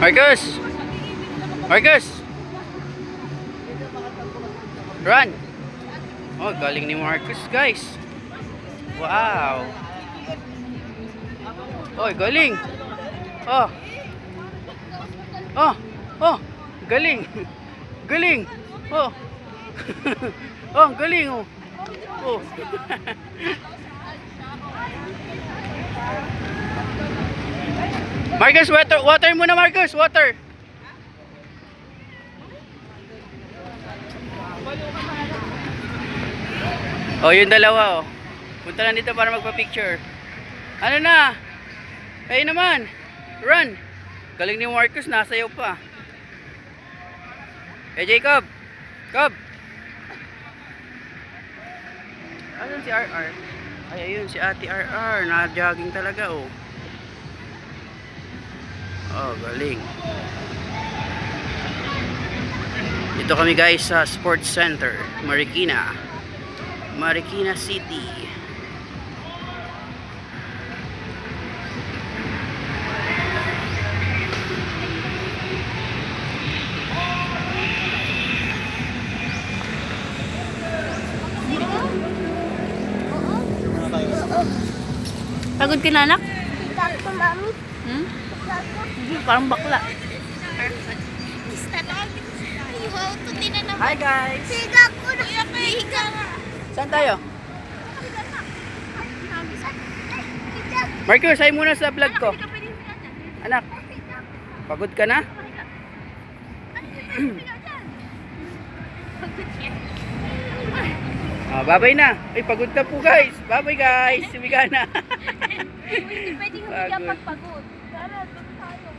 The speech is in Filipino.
Marcus! Marcus! Run! Oh, galing ni Marcus, guys. Wow! Oh, galing! Oh! Oh! Oh! Galing! Galing! Oh! Oh, galing oh! Oh! Marcus, water muna Marcus, water. Oh, yung dalawa oh. Punta lang dito para magpa-picture. Ano na? Ay naman. Run. Galing ni Marcus, nasayaw pa. Eh Jacob. Cob. Ayun si RR. Ay ayun si Ate RR, na-jogging talaga oh. Oh, galing. Dito kami guys sa Sports Center, Marikina. Marikina City. Pagod ka na, anak? Sakto, mami. Parang bakla. Hi guys. Higa ko na. Higa. Saan tayo? Marcus, ay muna sa vlog ko. Anak, pagod ka na? Oh, babay na. Ay, pagod na po guys. Babay guys. Sumiga na. Hindi pwedeng humiga Pagod. pag pagod. Tara, doon tayo.